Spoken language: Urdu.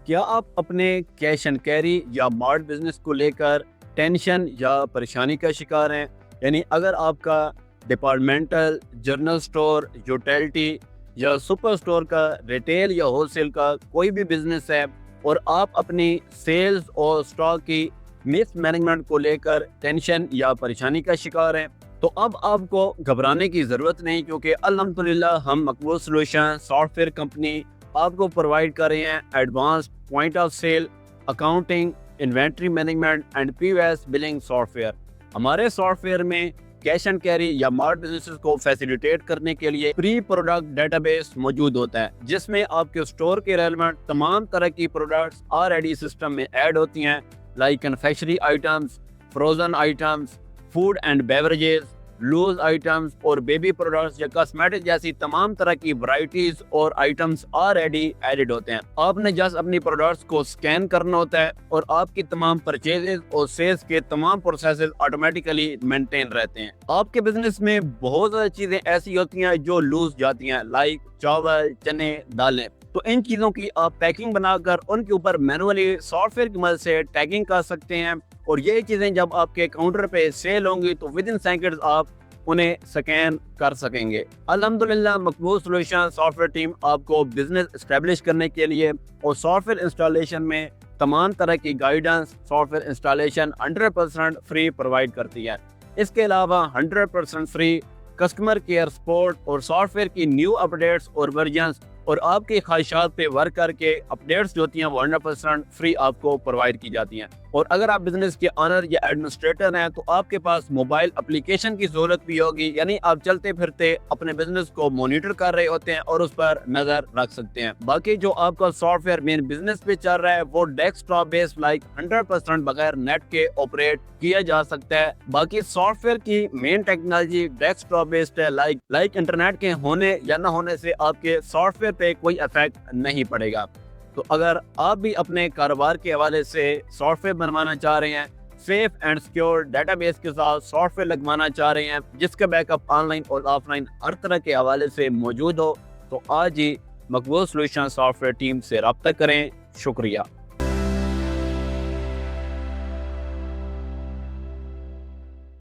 کیا آپ اپنے کیش اینڈ کیری یا مارٹ بزنس کو لے کر ٹینشن یا پریشانی کا شکار ہیں؟ یعنی اگر آپ کا ڈپارٹمنٹل، جنرل سٹور، یوٹیلٹی یا سپر سٹور کا، ریٹیل یا ہول سیل کا کوئی بھی بزنس ہے اور آپ اپنی سیلز اور سٹاک کی مس مینجمنٹ کو لے کر ٹینشن یا پریشانی کا شکار ہیں، تو اب آپ کو گھبرانے کی ضرورت نہیں، کیونککہ الحمدللہ ہم مقبول سولوشن سافٹ ویئر کمپنی آپ کو پرووائڈ کر رہے ہیں advance point of sale, accounting, inventory management and P O S billing software ویئر۔ ہمارے سافٹ ویئر میں کیش اینڈ کیری یا مارٹ بزنس کو فیسیلیٹیٹ کرنے کے لیے پری پروڈکٹ ڈیٹا بیس موجود ہوتا ہے، جس میں آپ کے اسٹور کے ریلیونٹ تمام طرح کی پروڈکٹس آلریڈی سسٹم میں ایڈ ہوتی ہیں، like confectionery items, frozen items, food and beverages, loose items اور بیبی پروڈکٹس یا کاسمیٹک جیسی تمام طرح کی ورائٹیز اور آئٹمس آلریڈی ایڈڈ ہوتے ہیں۔ آپ نے جسٹ اپنی پروڈکٹس کو سکین کرنا ہوتا ہے اور آپ کی تمام پرچیزز اور سیلز کے تمام پروسیسز آٹومیٹیکلی مینٹین رہتے ہیں۔ آپ کے بزنس میں بہت زیادہ چیزیں ایسی ہوتی ہیں جو لوز جاتی ہیں، لائک چاول، چنے، دالیں، تو ان چیزوں کی آپ پیکنگ بنا کر ان کے اوپر مینولی سافٹ ویئر کی مدد سے ٹیگنگ کر سکتے ہیں، اور یہ چیزیں جب آپ کے کاؤنٹر پہ سیل ہوں گی تو ود ان سیکنڈز آپ انہیں سکین کر سکیں گے۔ الحمدللہ مقبول سولوشن سافٹ ویئر ٹیم آپ کو بزنس اسٹیبلش کرنے کے لیے اور سافٹ ویئر انسٹالیشن میں تمام طرح کی guidance, soft where installation 100% free provide کرتی ہے۔ اس کے علاوہ 100% فری کسٹمر کیئر سپورٹ اور سافٹ ویئر کی نیو اپڈیٹس اور ورژنس اور آپ کی خواہشات پہ ورک کر کے اپڈیٹس جو ہوتی ہیں وہ 100% فری آپ کو پرووائڈ کی جاتی ہیں۔ اور اگر آپ بزنس کے آنر یا ایڈمنسٹریٹر ہیں تو آپ کے پاس موبائل اپلیکیشن کی ضرورت بھی ہوگی، یعنی آپ چلتے پھرتے اپنے بزنس کو مانیٹر کر رہے ہوتے ہیں اور اس پر نظر رکھ سکتے ہیں۔ باقی جو آپ کا سافٹ ویئر مین بزنس پہ چل رہا ہے وہ ڈیسک ٹاپ بیس لائک 100% بغیر نیٹ کے آپریٹ کیا جا سکتا ہے۔ باقی سافٹ ویئر کی مین ٹیکنالوجی ڈیسک ٹاپ بیسڈ ہے، لائک انٹرنیٹ کے ہونے یا نہ ہونے سے آپ کے سافٹ ویئر پہ کوئی افیکٹ نہیں پڑے گا۔ تو اگر آپ بھی اپنے کاروبار کے حوالے سے سافٹ ویئر بنوانا چاہ رہے ہیں، safe and secure database کے ساتھ سافٹ ویئر لگوانا چاہ رہے ہیں جس کا بیک اپ آن لائن اور آف لائن ہر طرح کے حوالے سے موجود ہو، تو آج ہی مقبول سولوشن سافٹ ویئر ٹیم سے رابطہ کریں۔ شکریہ۔